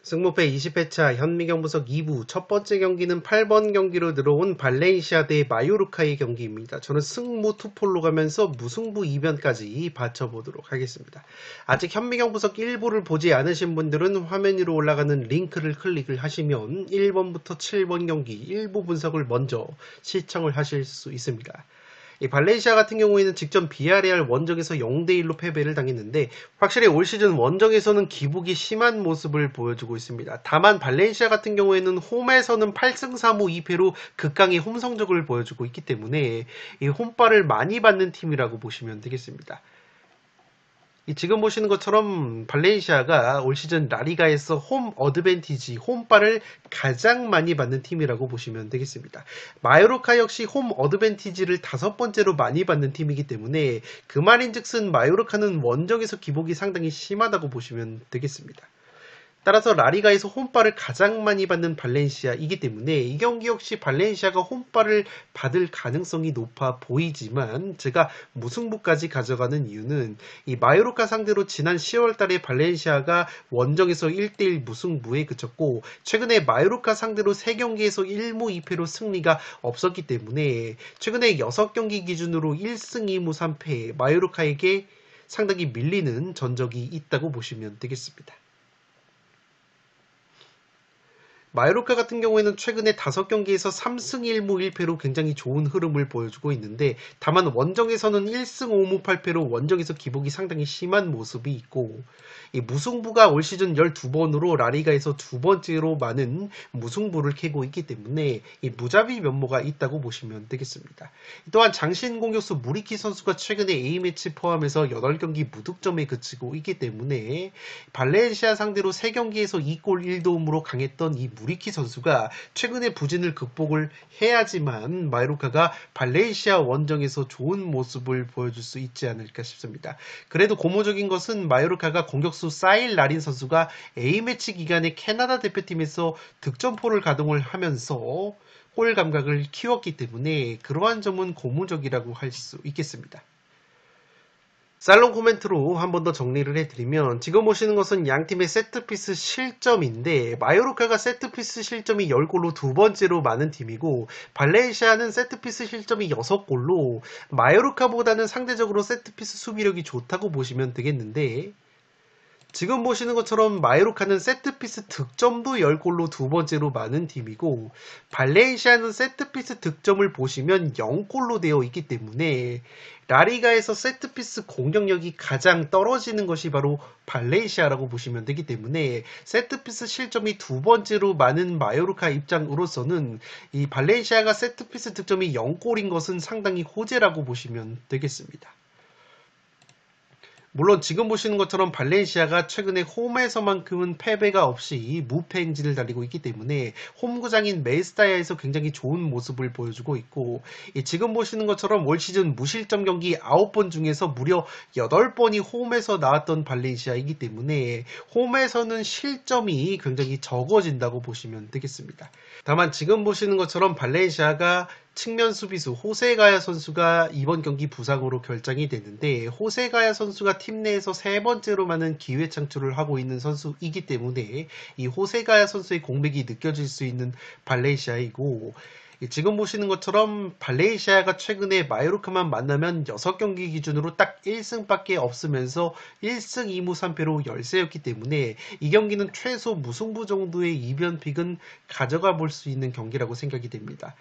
승무패 20회차 현미경분석 2부 첫 번째 경기는 8번 경기로 들어온 발렌시아 대 마요르카의 경기입니다. 저는 승무 투폴로 가면서 무승부 2변까지 받쳐보도록 하겠습니다. 아직 현미경분석 1부를 보지 않으신 분들은 화면 위로 올라가는 링크를 클릭을 하시면 1번부터 7번 경기 일부 분석을 먼저 시청을 하실 수 있습니다. 이 발렌시아 같은 경우에는 직전 비아레알 원정에서 0대1로 패배를 당했는데 확실히 올 시즌 원정에서는 기복이 심한 모습을 보여주고 있습니다. 다만 발렌시아 같은 경우에는 홈에서는 8승 3무 2패로 극강의 홈 성적을 보여주고 있기 때문에 이 홈발을 많이 받는 팀이라고 보시면 되겠습니다. 지금 보시는 것처럼 발렌시아가 올 시즌 라리가에서 홈 어드밴티지, 홈발을 가장 많이 받는 팀이라고 보시면 되겠습니다. 마요르카 역시 홈 어드밴티지를 5번째로 많이 받는 팀이기 때문에 그 말인즉슨 마요르카는 원정에서 기복이 상당히 심하다고 보시면 되겠습니다. 따라서 라리가에서 홈발을 가장 많이 받는 발렌시아이기 때문에 이 경기 역시 발렌시아가 홈발을 받을 가능성이 높아 보이지만 제가 무승부까지 가져가는 이유는 이 마요르카 상대로 지난 10월 달에 발렌시아가 원정에서 1대1 무승부에 그쳤고 최근에 마요르카 상대로 3경기에서 1무 2패로 승리가 없었기 때문에 최근에 6경기 기준으로 1승 2무 3패 마요르카에게 상당히 밀리는 전적이 있다고 보시면 되겠습니다. 마요르카 같은 경우에는 최근에 5경기에서 3승 1무 1패로 굉장히 좋은 흐름을 보여주고 있는데 다만 원정에서는 1승 5무 8패로 원정에서 기복이 상당히 심한 모습이 있고 이 무승부가 올 시즌 12번으로 라리가에서 2번째로 많은 무승부를 캐고 있기 때문에 이 무자비 면모가 있다고 보시면 되겠습니다. 또한 장신 공격수 무리키 선수가 최근에 A매치 포함해서 8경기 무득점에 그치고 있기 때문에 발렌시아 상대로 3경기에서 2골 1도움으로 강했던 이 무리키 선수가 최근에 부진을 극복을 해야지만 마요르카가 발렌시아 원정에서 좋은 모습을 보여줄 수 있지 않을까 싶습니다. 그래도 고무적인 것은 마요르카가 공격수 사일 라린 선수가 A매치 기간에 캐나다 대표팀에서 득점포를 가동을 하면서 골 감각을 키웠기 때문에 그러한 점은 고무적이라고 할 수 있겠습니다. 살롱 코멘트로 한 번 더 정리를 해드리면 지금 보시는 것은 양팀의 세트피스 실점인데 마요르카가 세트피스 실점이 10골로 2번째로 많은 팀이고 발렌시아는 세트피스 실점이 6골로 마요르카보다는 상대적으로 세트피스 수비력이 좋다고 보시면 되겠는데 지금 보시는 것처럼 마요르카는 세트피스 득점도 10골로 2번째로 많은 팀이고 발렌시아는 세트피스 득점을 보시면 0골로 되어 있기 때문에 라리가에서 세트피스 공격력이 가장 떨어지는 것이 바로 발렌시아라고 보시면 되기 때문에 세트피스 실점이 2번째로 많은 마요르카 입장으로서는 이 발렌시아가 세트피스 득점이 0골인 것은 상당히 호재라고 보시면 되겠습니다. 물론 지금 보시는 것처럼 발렌시아가 최근에 홈에서만큼은 패배가 없이 무패 행진을 달리고 있기 때문에 홈구장인 메스타야에서 굉장히 좋은 모습을 보여주고 있고 지금 보시는 것처럼 올 시즌 무실점 경기 9번 중에서 무려 8번이 홈에서 나왔던 발렌시아이기 때문에 홈에서는 실점이 굉장히 적어진다고 보시면 되겠습니다. 다만 지금 보시는 것처럼 발렌시아가 측면 수비수 호세가야 선수가 이번 경기 부상으로 결장이 됐는데 호세가야 선수가 팀 내에서 3번째로 많은 기회 창출을 하고 있는 선수이기 때문에 이 호세가야 선수의 공백이 느껴질 수 있는 발렌시아이고 지금 보시는 것처럼 발렌시아가 최근에 마요르카만 만나면 6경기 기준으로 딱 1승밖에 없으면서 1승 2무 3패로 열세였기 때문에 이 경기는 최소 무승부 정도의 이변픽은 가져가 볼 수 있는 경기라고 생각이 됩니다.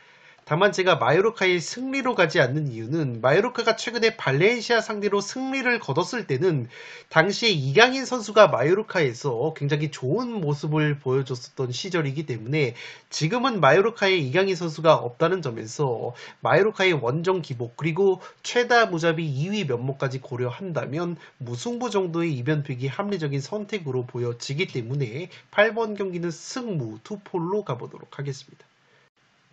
다만 제가 마요르카의 승리로 가지 않는 이유는 마요르카가 최근에 발렌시아 상대로 승리를 거뒀을 때는 당시에 이강인 선수가 마요르카에서 굉장히 좋은 모습을 보여줬었던 시절이기 때문에 지금은 마요르카에 이강인 선수가 없다는 점에서 마요르카의 원정 기복 그리고 최다 무자비 2위 면모까지 고려한다면 무승부 정도의 이변픽이 합리적인 선택으로 보여지기 때문에 8번 경기는 승무 투폴로 가보도록 하겠습니다.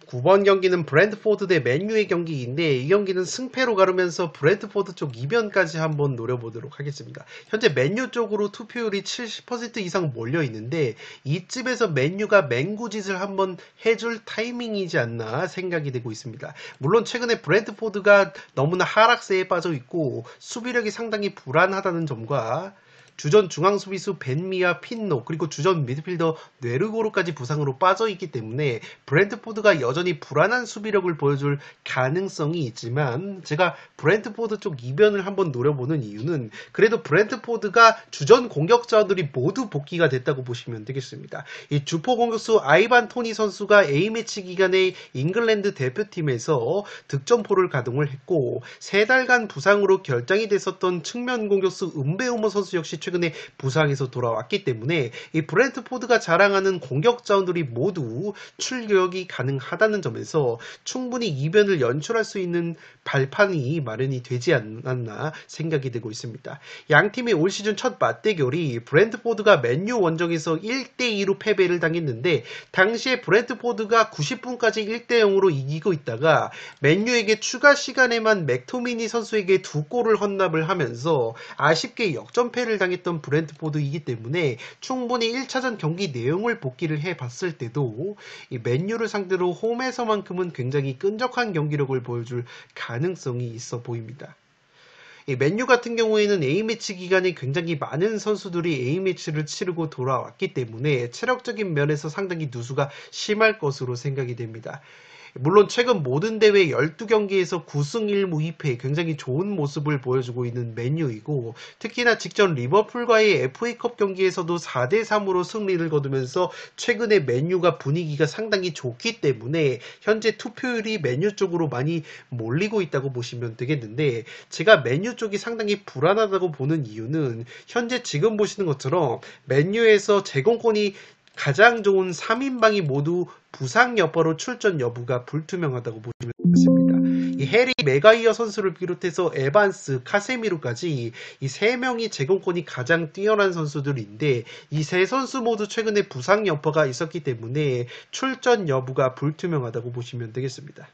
9번 경기는 브랜트포드 대 맨유의 경기인데 이 경기는 승패로 가르면서 브랜트포드 쪽 이변까지 한번 노려보도록 하겠습니다. 현재 맨유 쪽으로 투표율이 70% 이상 몰려있는데 이쯤에서 맨유가 맹구짓을 한번 해줄 타이밍이지 않나 생각이 되고 있습니다. 물론 최근에 브랜트포드가 너무나 하락세에 빠져있고 수비력이 상당히 불안하다는 점과 주전 중앙 수비수 벤미와 핀노 그리고 주전 미드필더 뇌르고르까지 부상으로 빠져 있기 때문에 브랜트포드가 여전히 불안한 수비력을 보여줄 가능성이 있지만 제가 브랜트포드 쪽 이변을 한번 노려보는 이유는 그래도 브랜트포드가 주전 공격자들이 모두 복귀가 됐다고 보시면 되겠습니다. 이 주포 공격수 아이반 토니 선수가 A매치 기간에 잉글랜드 대표팀에서 득점포를 가동을 했고 3달간 부상으로 결장이 됐었던 측면 공격수 은베우머 선수 역시 최근에 부상에서 돌아왔기 때문에 이 브랜트포드가 자랑하는 공격자원들이 모두 출격이 가능하다는 점에서 충분히 이변을 연출할 수 있는 발판이 마련이 되지 않았나 생각이 되고 있습니다. 양팀의 올 시즌 첫 맞대결이 브랜트포드가 맨유 원정에서 1대2로 패배를 당했는데 당시에 브랜트포드가 90분까지 1대0으로 이기고 있다가 맨유에게 추가 시간에만 맥토미니 선수에게 2골을 헌납을 하면서 아쉽게 역전패를 당했던 브랜트포드이기 때문에 충분히 1차전 경기 내용을 복기를 해봤을 때도 이 맨유를 상대로 홈에서만큼은 굉장히 끈적한 경기력을 보여줄 가능성이 있어 보입니다. 이 맨유 같은 경우에는 A매치 기간에 굉장히 많은 선수들이 A매치를 치르고 돌아왔기 때문에 체력적인 면에서 상당히 누수가 심할 것으로 생각이 됩니다. 물론 최근 모든 대회 12경기에서 9승 1무 2패 굉장히 좋은 모습을 보여주고 있는 맨유이고 특히나 직전 리버풀과의 FA컵 경기에서도 4대3으로 승리를 거두면서 최근에 맨유가 분위기가 상당히 좋기 때문에 현재 투표율이 맨유 쪽으로 많이 몰리고 있다고 보시면 되겠는데 제가 맨유 쪽이 상당히 불안하다고 보는 이유는 현재 지금 보시는 것처럼 맨유에서 제공권이 가장 좋은 3인방이 모두 부상 여파로 출전 여부가 불투명하다고 보시면 되겠습니다. 이 해리 메가이어 선수를 비롯해서 에반스, 카세미루까지 이 3명이 제공권이 가장 뛰어난 선수들인데 이 3선수 모두 최근에 부상 여파가 있었기 때문에 출전 여부가 불투명하다고 보시면 되겠습니다.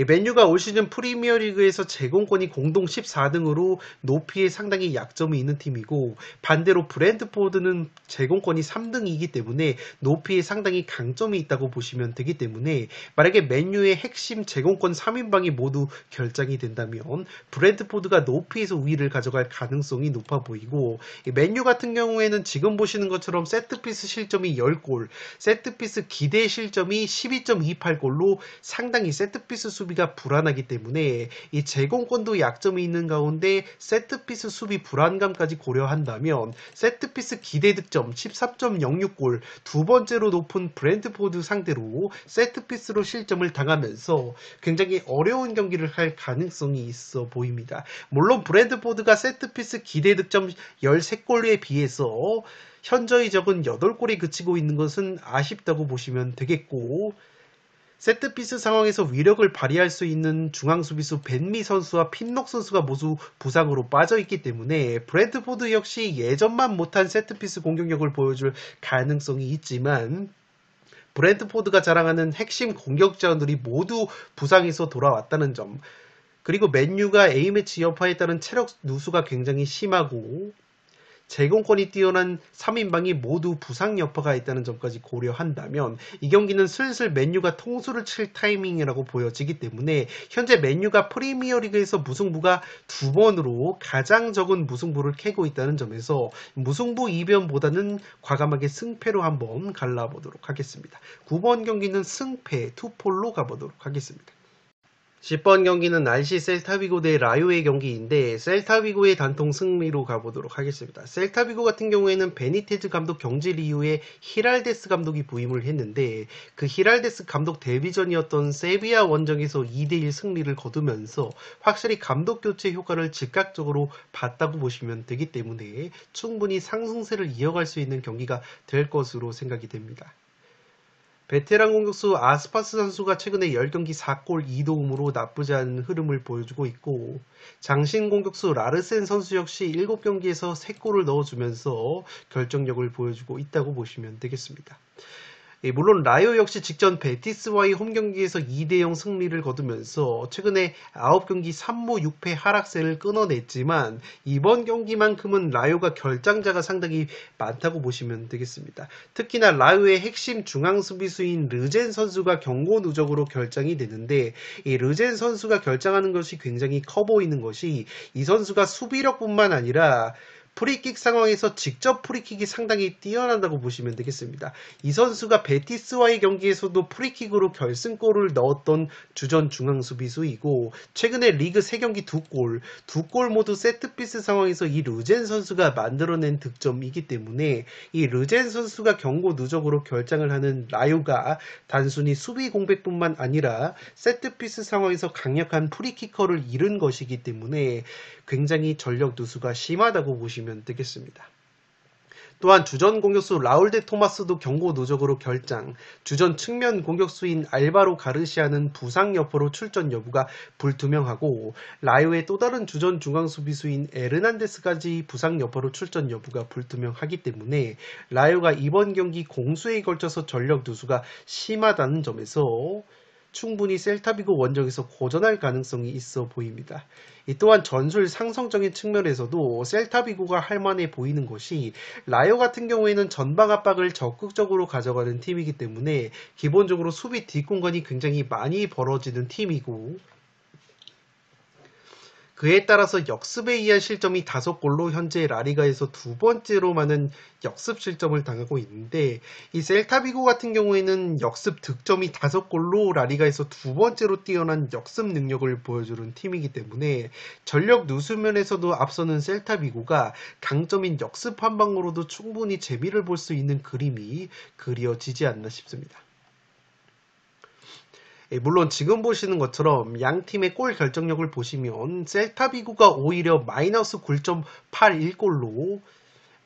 맨유가 올 시즌 프리미어리그에서 제공권이 공동 14등으로 높이에 상당히 약점이 있는 팀이고 반대로 브랜트포드는 제공권이 3등이기 때문에 높이에 상당히 강점이 있다고 보시면 되기 때문에 만약에 맨유의 핵심 제공권 3인방이 모두 결장이 된다면 브랜트포드가 높이에서 우위를 가져갈 가능성이 높아 보이고 맨유 같은 경우에는 지금 보시는 것처럼 세트피스 실점이 10골, 세트피스 기대 실점이 12.28골로 상당히 세트피스 수비가 불안하기 때문에 이 제공권도 약점이 있는 가운데 세트피스 수비 불안감까지 고려한다면 세트피스 기대 득점 13.06골 두 번째로 높은 브랜트포드 상대로 세트피스로 실점을 당하면서 굉장히 어려운 경기를 할 가능성이 있어 보입니다. 물론 브랜트포드가 세트피스 기대 득점 13골에 비해서 현저히 적은 8골에 그치고 있는 것은 아쉽다고 보시면 되겠고 세트피스 상황에서 위력을 발휘할 수 있는 중앙 수비수 벤미 선수와 핀록 선수가 모두 부상으로 빠져있기 때문에 브랜트포드 역시 예전만 못한 세트피스 공격력을 보여줄 가능성이 있지만 브랜트포드가 자랑하는 핵심 공격자들이 모두 부상에서 돌아왔다는 점 그리고 맨유가 A매치 여파에 따른 체력 누수가 굉장히 심하고 제공권이 뛰어난 3인방이 모두 부상 여파가 있다는 점까지 고려한다면 이 경기는 슬슬 맨유가 통수를 칠 타이밍이라고 보여지기 때문에 현재 맨유가 프리미어리그에서 무승부가 2번으로 가장 적은 무승부를 캐고 있다는 점에서 무승부 이변보다는 과감하게 승패로 한번 갈라보도록 하겠습니다. 9번 경기는 승패 투폴로 가보도록 하겠습니다. 10번 경기는 RC 셀타비고 대 라요의 경기인데 셀타비고의 단통 승리로 가보도록 하겠습니다. 셀타비고 같은 경우에는 베니테즈 감독 경질 이후에 히랄데스 감독이 부임을 했는데 그 히랄데스 감독 데뷔전이었던 세비야 원정에서 2대1 승리를 거두면서 확실히 감독 교체 효과를 즉각적으로 봤다고 보시면 되기 때문에 충분히 상승세를 이어갈 수 있는 경기가 될 것으로 생각이 됩니다. 베테랑 공격수 아스파스 선수가 최근에 10경기 4골 2도움으로 나쁘지 않은 흐름을 보여주고 있고 장신 공격수 라르센 선수 역시 7경기에서 3골을 넣어주면서 결정력을 보여주고 있다고 보시면 되겠습니다. 물론 라요 역시 직전 베티스와의 홈경기에서 2대0 승리를 거두면서 최근에 9경기 3무 6패 하락세를 끊어냈지만 이번 경기만큼은 라요가 결장자가 상당히 많다고 보시면 되겠습니다. 특히나 라요의 핵심 중앙 수비수인 르젠 선수가 경고 누적으로 결장이 되는데 이 르젠 선수가 결장하는 것이 굉장히 커 보이는 것이 이 선수가 수비력뿐만 아니라 프리킥 상황에서 직접 프리킥이 상당히 뛰어난다고 보시면 되겠습니다. 이 선수가 베티스와의 경기에서도 프리킥으로 결승골을 넣었던 주전 중앙 수비수이고 최근에 리그 3경기 2골 모두 세트피스 상황에서 이 르젠 선수가 만들어낸 득점이기 때문에 이 르젠 선수가 경고 누적으로 결장을 하는 라요가 단순히 수비 공백뿐만 아니라 세트피스 상황에서 강력한 프리키커를 잃은 것이기 때문에 굉장히 전력 누수가 심하다고 보시면 되겠습니다. 또한 주전 공격수 라울 데 토마스도 경고 누적으로 결장, 주전 측면 공격수인 알바로 가르시아는 부상 여파로 출전 여부가 불투명하고 라요의 또 다른 주전 중앙 수비수인 에르난데스까지 부상 여파로 출전 여부가 불투명하기 때문에 라요가 이번 경기 공수에 걸쳐서 전력 누수가 심하다는 점에서 충분히 셀타비고 원정에서 고전할 가능성이 있어 보입니다. 또한 전술 상성적인 측면에서도 셀타비고가 할만해 보이는 것이 라요 같은 경우에는 전방 압박을 적극적으로 가져가는 팀이기 때문에 기본적으로 수비 뒷공간이 굉장히 많이 벌어지는 팀이고 그에 따라서 역습에 의한 실점이 5골로 현재 라리가에서 두 번째로 많은 역습 실점을 당하고 있는데 이 셀타비고 같은 경우에는 역습 득점이 5골로 라리가에서 두 번째로 뛰어난 역습 능력을 보여주는 팀이기 때문에 전력 누수면에서도 앞서는 셀타비고가 강점인 역습 한 방으로도 충분히 재미를 볼 수 있는 그림이 그려지지 않나 싶습니다. 물론 지금 보시는 것처럼 양 팀의 골 결정력을 보시면 셀타비고가 오히려 마이너스 9.81골로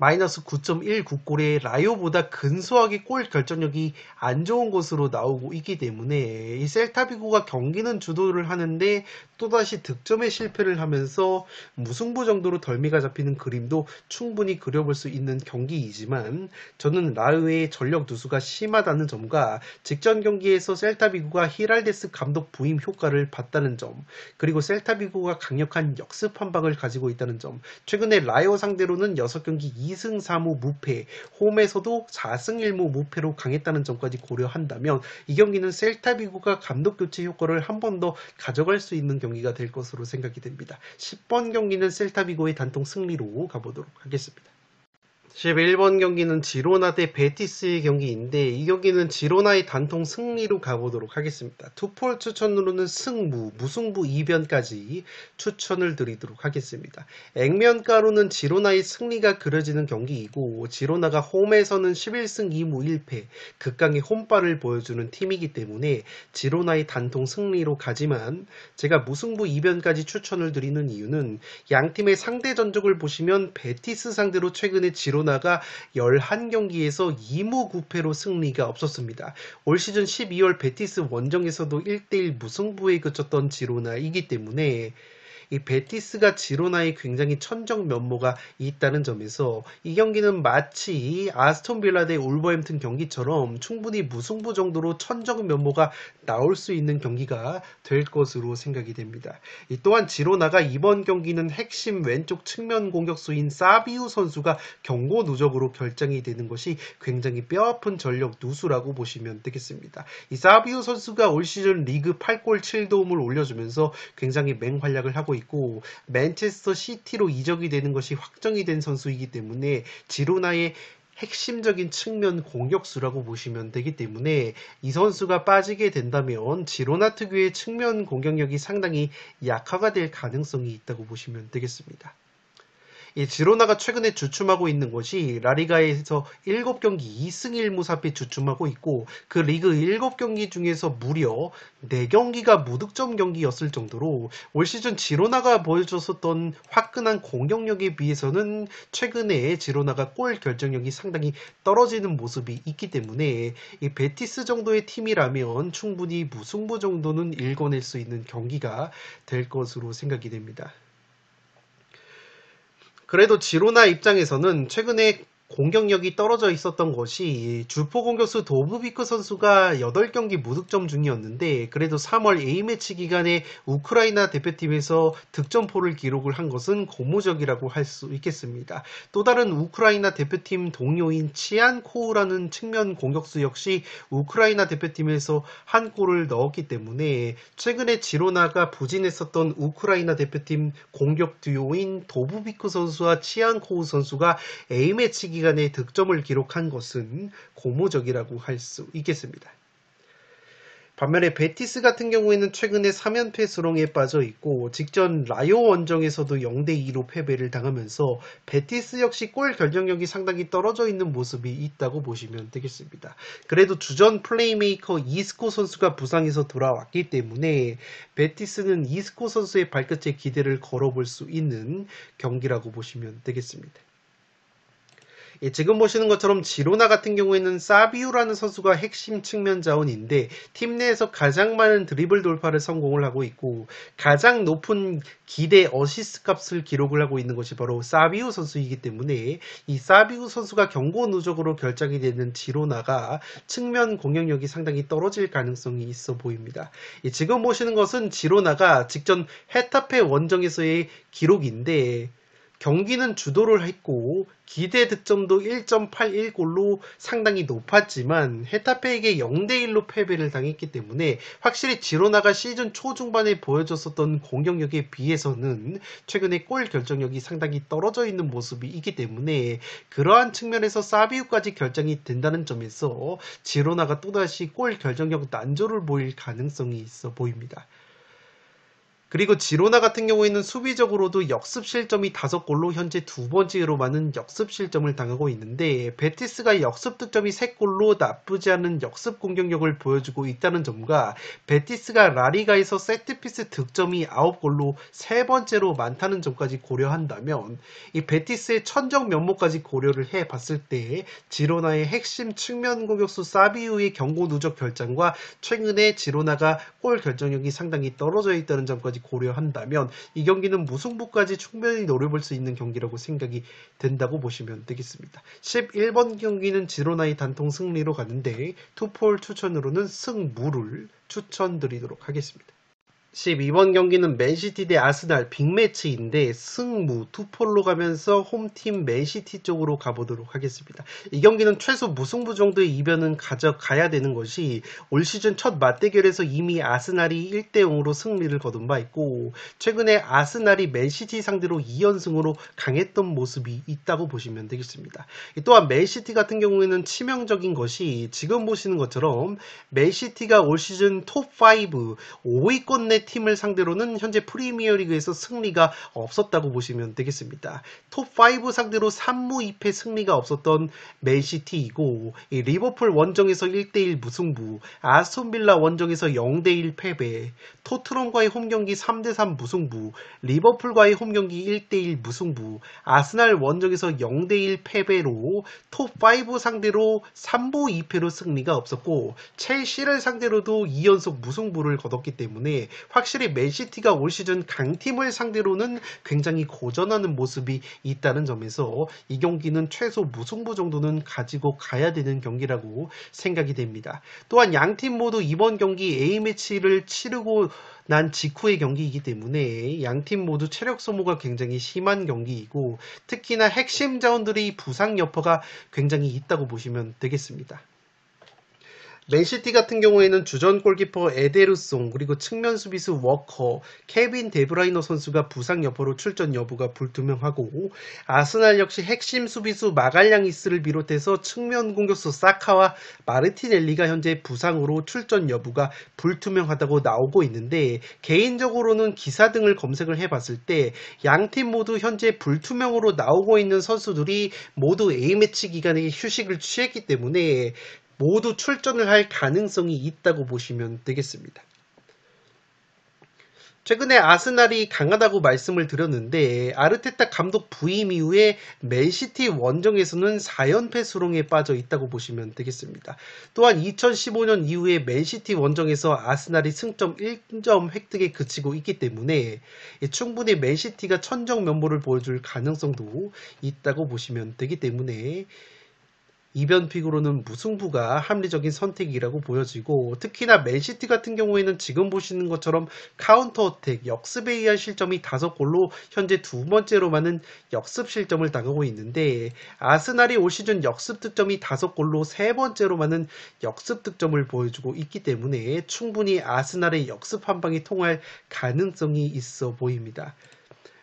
마이너스 9.19골의 라요보다 근소하게 골 결정력이 안 좋은 것으로 나오고 있기 때문에 이 셀타비고가 경기는 주도를 하는데 또다시 득점에 실패를 하면서 무승부 정도로 덜미가 잡히는 그림도 충분히 그려볼 수 있는 경기이지만 저는 라요의 전력 누수가 심하다는 점과 직전 경기에서 셀타비고가 히랄데스 감독 부임 효과를 봤다는 점 그리고 셀타비고가 강력한 역습 한 방을 가지고 있다는 점 최근에 라요 상대로는 6경기 2승 3무 무패, 홈에서도 4승 1무 무패로 강했다는 점까지 고려한다면 이 경기는 셀타비고가 감독 교체 효과를 한 번 더 가져갈 수 있는 경기가 될 것으로 생각이 됩니다. 10번 경기는 셀타비고의 단통 승리로 가보도록 하겠습니다. 11번 경기는 지로나 대 베티스의 경기인데 이 경기는 지로나의 단통 승리로 가보도록 하겠습니다. 투폴 추천으로는 승무, 무승부 2변까지 추천을 드리도록 하겠습니다. 액면가로는 지로나의 승리가 그려지는 경기이고 지로나가 홈에서는 11승 2무 1패 극강의 홈발을 보여주는 팀이기 때문에 지로나의 단통 승리로 가지만 제가 무승부 2변까지 추천을 드리는 이유는 양팀의 상대 전적을 보시면 베티스 상대로 최근에 지로나가 11경기에서 2무 9패로 승리가 없었습니다. 올 시즌 12월 베티스 원정에서도 1대1 무승부에 그쳤던 지로나이기 때문에 이 베티스가 지로나에 굉장히 천정 면모가 있다는 점에서 이 경기는 마치 아스톤 빌라 대 울버햄튼 경기처럼 충분히 무승부 정도로 천정 면모가 나올 수 있는 경기가 될 것으로 생각이 됩니다. 또한 지로나가 이번 경기는 핵심 왼쪽 측면 공격수인 사비우 선수가 경고 누적으로 결정이 되는 것이 굉장히 뼈아픈 전력 누수라고 보시면 되겠습니다. 이 사비우 선수가 올 시즌 리그 8골 7도움을 올려주면서 굉장히 맹활약을 하고 있고 맨체스터 시티로 이적이 되는 것이 확정이 된 선수이기 때문에 지로나의 핵심적인 측면 공격수라고 보시면 되기 때문에 이 선수가 빠지게 된다면 지로나 특유의 측면 공격력이 상당히 약화가 될 가능성이 있다고 보시면 되겠습니다. 이 지로나가 최근에 주춤하고 있는 것이 라리가에서 7경기 2승 1무 4패 주춤하고 있고 그 리그 7경기 중에서 무려 4경기가 무득점 경기였을 정도로 올 시즌 지로나가 보여줬었던 화끈한 공격력에 비해서는 최근에 지로나가 골 결정력이 상당히 떨어지는 모습이 있기 때문에 이 베티스 정도의 팀이라면 충분히 무승부 정도는 읽어낼 수 있는 경기가 될 것으로 생각이 됩니다. 그래도 지로나 입장에서는 최근에 공격력이 떨어져 있었던 것이 주포 공격수 도브비크 선수가 8경기 무득점 중이었는데 그래도 3월 A매치 기간에 우크라이나 대표팀에서 득점포를 기록을 한 것은 고무적이라고 할 수 있겠습니다. 또 다른 우크라이나 대표팀 동료인 치안코우라는 측면 공격수 역시 우크라이나 대표팀에서 한 골을 넣었기 때문에 최근에 지로나가 부진했었던 우크라이나 대표팀 공격 듀오인 도브비크 선수와 치안코우 선수가 A매치 기간에 득점을 기록한 것은 고무적이라고 할 수 있겠습니다. 반면에 베티스 같은 경우에는 최근에 3연패 수렁에 빠져 있고 직전 라요 원정에서도 0대2로 패배를 당하면서 베티스 역시 골 결정력이 상당히 떨어져 있는 모습이 있다고 보시면 되겠습니다. 그래도 주전 플레이메이커 이스코 선수가 부상에서 돌아왔기 때문에 베티스는 이스코 선수의 발끝에 기대를 걸어볼 수 있는 경기라고 보시면 되겠습니다. 예, 지금 보시는 것처럼 지로나 같은 경우에는 사비우라는 선수가 핵심 측면 자원인데 팀 내에서 가장 많은 드리블 돌파를 성공을 하고 있고 가장 높은 기대 어시스트 값을 기록을 하고 있는 것이 바로 사비우 선수이기 때문에 이 사비우 선수가 경고 누적으로 결정이 되는 지로나가 측면 공격력이 상당히 떨어질 가능성이 있어 보입니다. 예, 지금 보시는 것은 지로나가 직전 헤타페 원정에서의 기록인데 경기는 주도를 했고 기대 득점도 1.81골로 상당히 높았지만 헤타페에게 0대1로 패배를 당했기 때문에 확실히 지로나가 시즌 초중반에 보여줬었던 공격력에 비해서는 최근에 골 결정력이 상당히 떨어져 있는 모습이 있기 때문에 그러한 측면에서 사비우까지 결정이 된다는 점에서 지로나가 또다시 골 결정력 난조를 보일 가능성이 있어 보입니다. 그리고 지로나 같은 경우에는 수비적으로도 역습 실점이 5골로 현재 두 번째로 많은 역습 실점을 당하고 있는데 베티스가 역습 득점이 3골로 나쁘지 않은 역습 공격력을 보여주고 있다는 점과 베티스가 라리가에서 세트피스 득점이 9골로 세 번째로 많다는 점까지 고려한다면 이 베티스의 천정 면모까지 고려를 해봤을 때 지로나의 핵심 측면 공격수 사비우의 경고 누적 결장과 최근에 지로나가 골 결정력이 상당히 떨어져 있다는 점까지 고려한다면 이 경기는 무승부까지 충분히 노려볼 수 있는 경기라고 생각이 된다고 보시면 되겠습니다. 11번 경기는 지로나의 단통 승리로 가는데 투폴 추천으로는 승무를 추천드리도록 하겠습니다. 12번 경기는 맨시티 대 아스날 빅매치인데 승무 투폴로 가면서 홈팀 맨시티 쪽으로 가보도록 하겠습니다. 이 경기는 최소 무승부 정도의 이변은 가져가야 되는 것이 올 시즌 첫 맞대결에서 이미 아스날이 1대0으로 승리를 거둔 바 있고 최근에 아스날이 맨시티 상대로 2연승으로 강했던 모습이 있다고 보시면 되겠습니다. 또한 맨시티 같은 경우에는 치명적인 것이 지금 보시는 것처럼 맨시티가 올 시즌 톱5 5위권 내 팀을 상대로는 현재 프리미어리그에서 승리가 없었다고 보시면 되겠습니다. 톱5 상대로 3무 2패 승리가 없었던 맨시티이고 리버풀 원정에서 1대1 무승부, 아스톤빌라 원정에서 0대1 패배, 토트넘과의 홈경기 3대3 무승부, 리버풀과의 홈경기 1대1 무승부, 아스날 원정에서 0대1 패배로 톱5 상대로 3무 2패로 승리가 없었고 첼시를 상대로도 2연속 무승부를 거뒀기 때문에 확실히 맨시티가 올 시즌 강팀을 상대로는 굉장히 고전하는 모습이 있다는 점에서 이 경기는 최소 무승부 정도는 가지고 가야 되는 경기라고 생각이 됩니다. 또한 양팀 모두 이번 경기 A매치를 치르고 난 직후의 경기이기 때문에 양팀 모두 체력 소모가 굉장히 심한 경기이고 특히나 핵심 자원들의 부상 여파가 굉장히 있다고 보시면 되겠습니다. 맨시티 같은 경우에는 주전 골키퍼 에데르송 그리고 측면 수비수 워커, 케빈 데브라이너 선수가 부상 여파로 출전 여부가 불투명하고 아스날 역시 핵심 수비수 마갈량이스를 비롯해서 측면 공격수 사카와 마르티넬리가 현재 부상으로 출전 여부가 불투명하다고 나오고 있는데 개인적으로는 기사 등을 검색을 해봤을 때 양팀 모두 현재 불투명으로 나오고 있는 선수들이 모두 A매치 기간에 휴식을 취했기 때문에 모두 출전을 할 가능성이 있다고 보시면 되겠습니다. 최근에 아스날이 강하다고 말씀을 드렸는데 아르테타 감독 부임 이후에 맨시티 원정에서는 4연패 수렁에 빠져 있다고 보시면 되겠습니다. 또한 2015년 이후에 맨시티 원정에서 아스날이 승점 1점 획득에 그치고 있기 때문에 충분히 맨시티가 천정 면모를 보여줄 가능성도 있다고 보시면 되기 때문에 이변픽으로는 무승부가 합리적인 선택이라고 보여지고, 특히나 맨시티 같은 경우에는 지금 보시는 것처럼 카운터 어택, 역습에 의한 실점이 5골로 현재 두 번째로 많은 역습 실점을 당하고 있는데, 아스날이 올 시즌 역습 득점이 5골로 세 번째로 많은 역습 득점을 보여주고 있기 때문에 충분히 아스날의 역습 한 방이 통할 가능성이 있어 보입니다.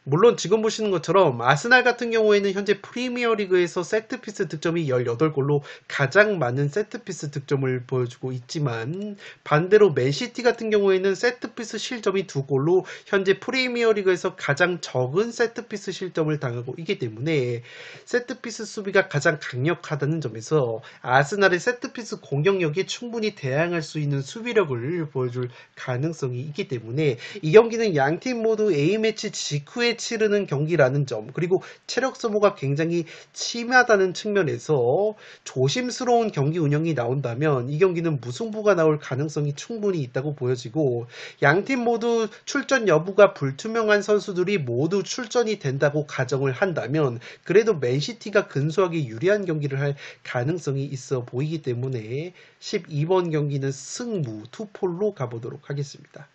물론 지금 보시는 것처럼 아스날 같은 경우에는 현재 프리미어리그에서 세트피스 득점이 18골로 가장 많은 세트피스 득점을 보여주고 있지만, 반대로 맨시티 같은 경우에는 세트피스 실점이 2골로 현재 프리미어리그에서 가장 적은 세트피스 실점을 당하고 있기 때문에 세트피스 수비가 가장 강력하다는 점에서 아스날의 세트피스 공격력에 충분히 대항할 수 있는 수비력을 보여줄 가능성이 있기 때문에 이 경기는 양팀 모두 A매치 직후에 치르는 경기라는 점, 그리고 체력 소모가 굉장히 심하다는 측면에서 조심스러운 경기 운영이 나온다면 이 경기는 무승부가 나올 가능성이 충분히 있다고 보여지고, 양팀 모두 출전 여부가 불투명한 선수들이 모두 출전이 된다고 가정을 한다면 그래도 맨시티가 근소하게 유리한 경기를 할 가능성이 있어 보이기 때문에 12번 경기는 승무 투폴로 가보도록 하겠습니다.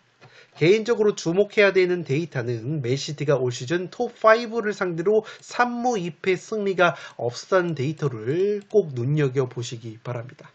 개인적으로 주목해야 되는 데이터는 맨시티가 올 시즌 톱5를 상대로 3무 2패 승리가 없었다는 데이터를 꼭 눈여겨보시기 바랍니다.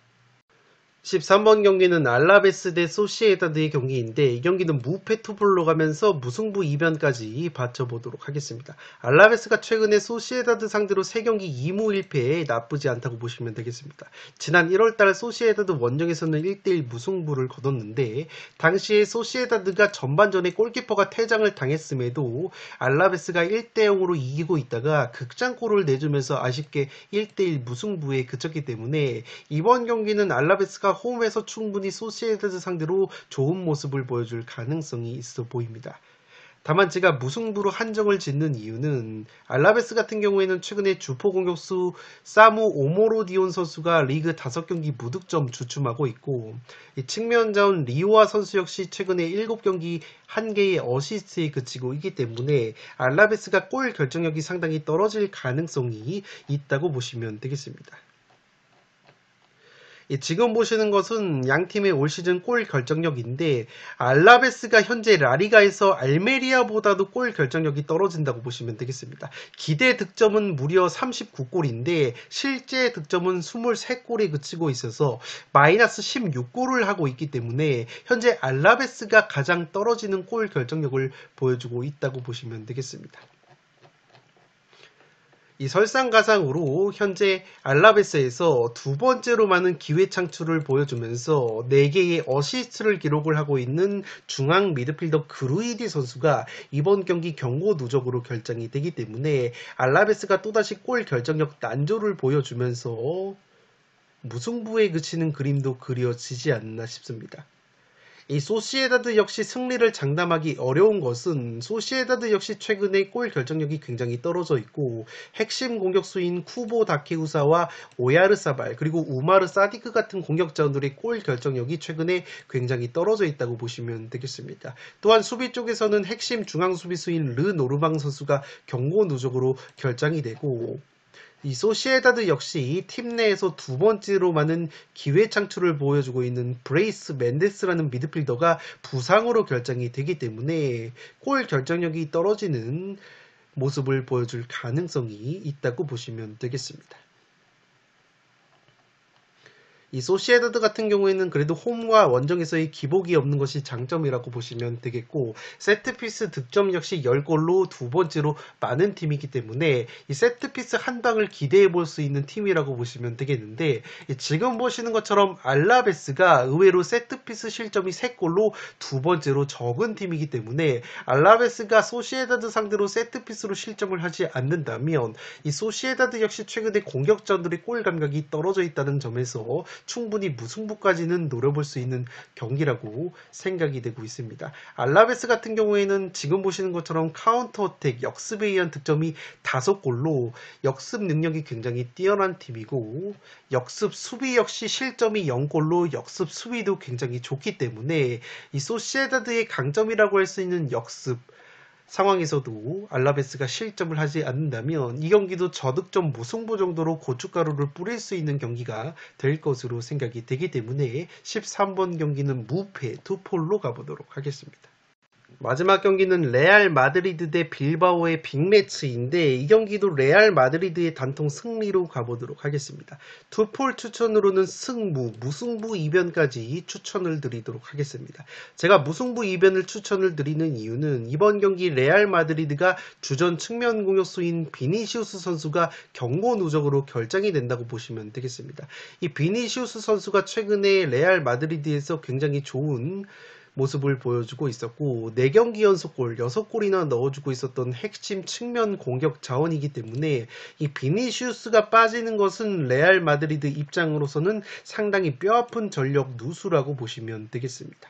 13번 경기는 알라베스 대 소시에다드의 경기인데 이 경기는 무패 투폴로 가면서 무승부 2변까지 받쳐보도록 하겠습니다. 알라베스가 최근에 소시에다드 상대로 3경기 2무 1패에 나쁘지 않다고 보시면 되겠습니다. 지난 1월달 소시에다드 원정에서는 1대1 무승부를 거뒀는데 당시에 소시에다드가 전반전에 골키퍼가 퇴장을 당했음에도 알라베스가 1대0으로 이기고 있다가 극장골을 내주면서 아쉽게 1대1 무승부에 그쳤기 때문에 이번 경기는 알라베스가 홈에서 충분히 소시에다드 상대로 좋은 모습을 보여줄 가능성이 있어 보입니다. 다만 제가 무승부로 한정을 짓는 이유는 알라베스 같은 경우에는 최근에 주포 공격수 사무 오모로디온 선수가 리그 5경기 무득점 주춤하고 있고, 이 측면 자원 리오아 선수 역시 최근에 7경기 1개의 어시스트에 그치고 있기 때문에 알라베스가 골 결정력이 상당히 떨어질 가능성이 있다고 보시면 되겠습니다. 지금 보시는 것은 양팀의 올 시즌 골 결정력인데 알라베스가 현재 라리가에서 알메리아보다도 골 결정력이 떨어진다고 보시면 되겠습니다. 기대 득점은 무려 39골인데 실제 득점은 23골에 그치고 있어서 마이너스 16골을 하고 있기 때문에 현재 알라베스가 가장 떨어지는 골 결정력을 보여주고 있다고 보시면 되겠습니다. 이 설상가상으로 현재 알라베스에서 두 번째로 많은 기회 창출을 보여주면서 4개의 어시스트를 기록을 하고 있는 중앙 미드필더 그루이디 선수가 이번 경기 경고 누적으로 결정이 되기 때문에 알라베스가 또다시 골 결정력 난조를 보여주면서 무승부에 그치는 그림도 그려지지 않나 싶습니다. 이 소시에다드 역시 승리를 장담하기 어려운 것은 소시에다드 역시 최근에 골 결정력이 굉장히 떨어져 있고 핵심 공격수인 쿠보 다케우사와 오야르사발 그리고 우마르 사디크 같은 공격자들의 골 결정력이 최근에 굉장히 떨어져 있다고 보시면 되겠습니다. 또한 수비 쪽에서는 핵심 중앙 수비수인 르 노르방 선수가 경고 누적으로 결장이 되고, 이 소시에다드 역시 팀 내에서 두 번째로 많은 기회 창출을 보여주고 있는 브레이스 멘데스라는 미드필더가 부상으로 결정이 되기 때문에 골 결정력이 떨어지는 모습을 보여줄 가능성이 있다고 보시면 되겠습니다. 이 소시에다드 같은 경우에는 그래도 홈과 원정에서의 기복이 없는 것이 장점이라고 보시면 되겠고, 세트피스 득점 역시 10골로 두 번째로 많은 팀이기 때문에 이 세트피스 한 방을 기대해 볼 수 있는 팀이라고 보시면 되겠는데, 지금 보시는 것처럼 알라베스가 의외로 세트피스 실점이 3골로 두 번째로 적은 팀이기 때문에 알라베스가 소시에다드 상대로 세트피스로 실점을 하지 않는다면 이 소시에다드 역시 최근에 공격전들의 골 감각이 떨어져 있다는 점에서 충분히 무승부까지는 노려볼 수 있는 경기라고 생각이 되고 있습니다. 알라베스 같은 경우에는 지금 보시는 것처럼 카운터 어택, 역습에 의한 득점이 5골로 역습 능력이 굉장히 뛰어난 팀이고 역습 수비 역시 실점이 0골로 역습 수비도 굉장히 좋기 때문에 이 소시에다드의 강점이라고 할 수 있는 역습 상황에서도 알라베스가 실점을 하지 않는다면 이 경기도 저득점 무승부 정도로 고춧가루를 뿌릴 수 있는 경기가 될 것으로 생각이 되기 때문에 13번 경기는 무패 투폴로 가보도록 하겠습니다. 마지막 경기는 레알 마드리드 대 빌바오의 빅매치인데 이 경기도 레알 마드리드의 단통 승리로 가보도록 하겠습니다. 투폴 추천으로는 승부, 무승부 이변까지 추천을 드리도록 하겠습니다. 제가 무승부 이변을 추천을 드리는 이유는 이번 경기 레알 마드리드가 주전 측면 공격수인 비니시우스 선수가 경고 누적으로 결장이 된다고 보시면 되겠습니다. 이 비니시우스 선수가 최근에 레알 마드리드에서 굉장히 좋은 모습을 보여주고 있었고 4경기 연속골 6골이나 넣어주고 있었던 핵심 측면 공격 자원이기 때문에 이 비니시우스가 빠지는 것은 레알 마드리드 입장으로서는 상당히 뼈아픈 전력 누수라고 보시면 되겠습니다.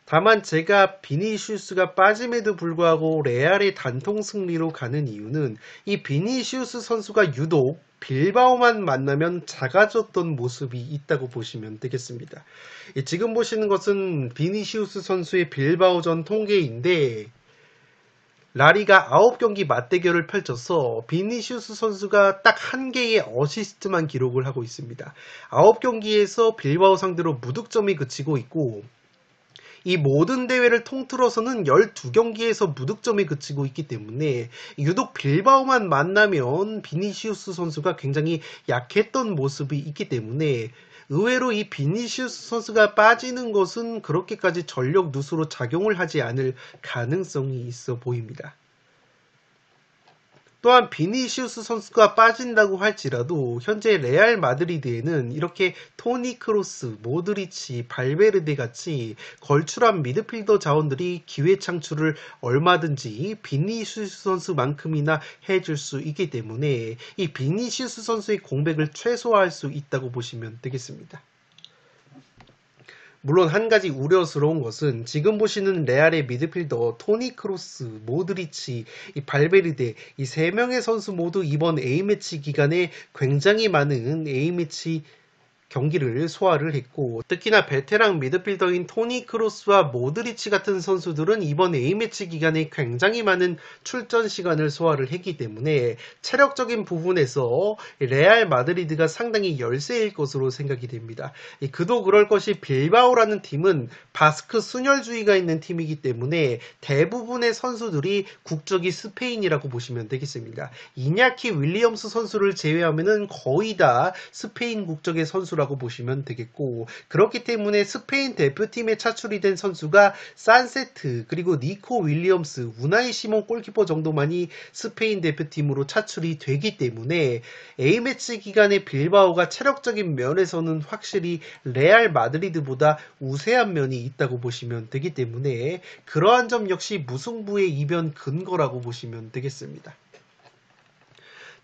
다만 제가 비니시우스가 빠짐에도 불구하고 레알의 단통 승리로 가는 이유는 이 비니시우스 선수가 유독 빌바오만 만나면 작아졌던 모습이 있다고 보시면 되겠습니다. 지금 보시는 것은 비니시우스 선수의 빌바오전 통계인데 라리가 9경기 맞대결을 펼쳐서 비니시우스 선수가 딱 1개의 어시스트만 기록을 하고 있습니다. 9경기에서 빌바오 상대로 무득점이 그치고 있고 이 모든 대회를 통틀어서는 12경기에서 무득점에 그치고 있기 때문에 유독 빌바오만 만나면 비니시우스 선수가 굉장히 약했던 모습이 있기 때문에 의외로 이 비니시우스 선수가 빠지는 것은 그렇게까지 전력 누수로 작용을 하지 않을 가능성이 있어 보입니다. 또한 비니시우스 선수가 빠진다고 할지라도 현재 레알 마드리드에는 이렇게 토니 크로스, 모드리치, 발베르데 같이 걸출한 미드필더 자원들이 기회 창출을 얼마든지 비니시우스 선수만큼이나 해줄 수 있기 때문에 이 비니시우스 선수의 공백을 최소화할 수 있다고 보시면 되겠습니다. 물론 한 가지 우려스러운 것은 지금 보시는 레알의 미드필더 토니 크로스, 모드리치, 이 발베르데 이 3명의 선수 모두 이번 A매치 기간에 굉장히 많은 A매치 경기를 소화를 했고 특히나 베테랑 미드필더인 토니 크로스와 모드리치 같은 선수들은 이번 A매치 기간에 굉장히 많은 출전 시간을 소화를 했기 때문에 체력적인 부분에서 레알 마드리드가 상당히 열세일 것으로 생각이 됩니다. 그도 그럴 것이 빌바오라는 팀은 바스크 순혈주의가 있는 팀이기 때문에 대부분의 선수들이 국적이 스페인이라고 보시면 되겠습니다. 이냐키 윌리엄스 선수를 제외하면 거의 다 스페인 국적의 선수 라고 보시면 되겠고 그렇기 때문에 스페인 대표팀에 차출이 된 선수가 산세트 그리고 니코 윌리엄스, 우나이 시몬 골키퍼 정도만이 스페인 대표팀으로 차출이 되기 때문에 A매치 기간에 빌바오가 체력적인 면에서는 확실히 레알 마드리드보다 우세한 면이 있다고 보시면 되기 때문에 그러한 점 역시 무승부의 이변 근거라고 보시면 되겠습니다.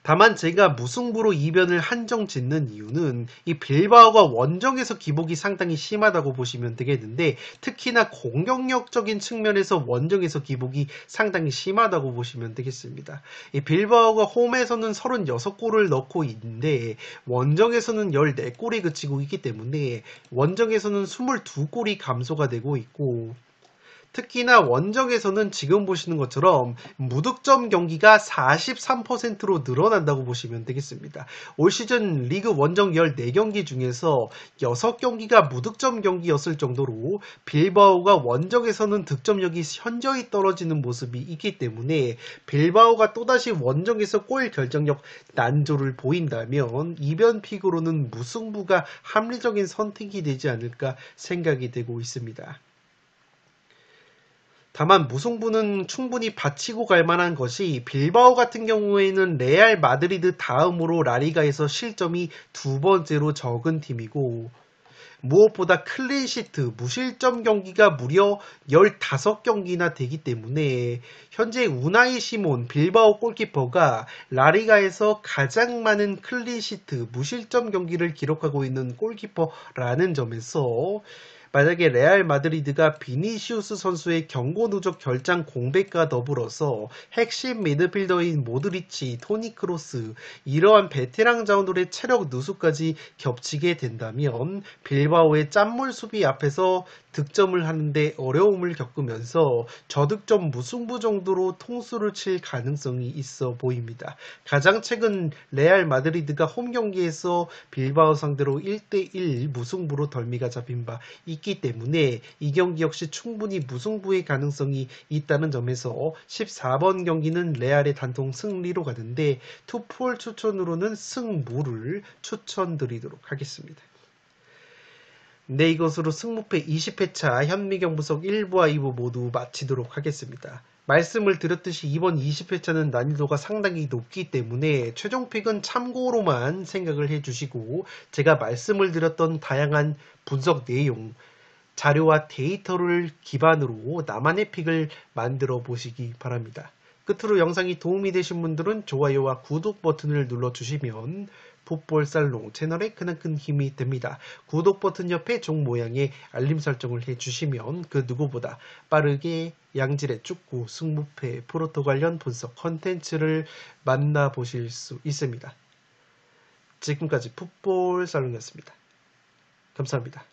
다만 제가 무승부로 이변을 한정 짓는 이유는 이 빌바오가 원정에서 기복이 상당히 심하다고 보시면 되겠는데 특히나 공격력적인 측면에서 원정에서 기복이 상당히 심하다고 보시면 되겠습니다. 이 빌바오가 홈에서는 36골을 넣고 있는데 원정에서는 14골이 그치고 있기 때문에 원정에서는 22골이 감소가 되고 있고 특히나 원정에서는 지금 보시는 것처럼 무득점 경기가 43%로 늘어난다고 보시면 되겠습니다. 올 시즌 리그 원정 14경기 중에서 6경기가 무득점 경기였을 정도로 빌바오가 원정에서는 득점력이 현저히 떨어지는 모습이 있기 때문에 빌바오가 또다시 원정에서 골 결정력 난조를 보인다면 이변 픽으로는 무승부가 합리적인 선택이 되지 않을까 생각이 되고 있습니다. 다만 무승부는 충분히 바치고 갈 만한 것이 빌바오 같은 경우에는 레알 마드리드 다음으로 라리가에서 실점이 2번째로 적은 팀이고 무엇보다 클린시트, 무실점 경기가 무려 15경기나 되기 때문에 현재 우나이 시몬 빌바오 골키퍼가 라리가에서 가장 많은 클린시트, 무실점 경기를 기록하고 있는 골키퍼라는 점에서 만약에 레알 마드리드가 비니시우스 선수의 경고 누적 결장 공백과 더불어서 핵심 미드필더인 모드리치, 토니 크로스 이러한 베테랑 자원들의 체력 누수까지 겹치게 된다면 빌바오의 짠물 수비 앞에서 득점을 하는데 어려움을 겪으면서 저득점 무승부 정도로 통수를 칠 가능성이 있어 보입니다. 가장 최근 레알 마드리드가 홈 경기에서 빌바오 상대로 1대1 무승부로 덜미가 잡힌 바 있기 때문에 이 경기 역시 충분히 무승부의 가능성이 있다는 점에서 14번 경기는 레알의 단통 승리로 가는데 투폴 추천으로는 승무를 추천드리도록 하겠습니다. 네, 이것으로 승무패 20회차 현미경분석 1부와 2부 모두 마치도록 하겠습니다. 말씀을 드렸듯이 이번 20회차는 난이도가 상당히 높기 때문에 최종픽은 참고로만 생각을 해주시고 제가 말씀을 드렸던 다양한 분석 내용, 자료와 데이터를 기반으로 나만의 픽을 만들어 보시기 바랍니다. 끝으로 영상이 도움이 되신 분들은 좋아요와 구독 버튼을 눌러주시면 풋볼살롱 채널에 크나큰 힘이 됩니다. 구독 버튼 옆에 종 모양의 알림 설정을 해주시면 그 누구보다 빠르게 양질의 축구, 승무패, 프로토 관련 분석 컨텐츠를 만나보실 수 있습니다. 지금까지 풋볼살롱이었습니다. 감사합니다.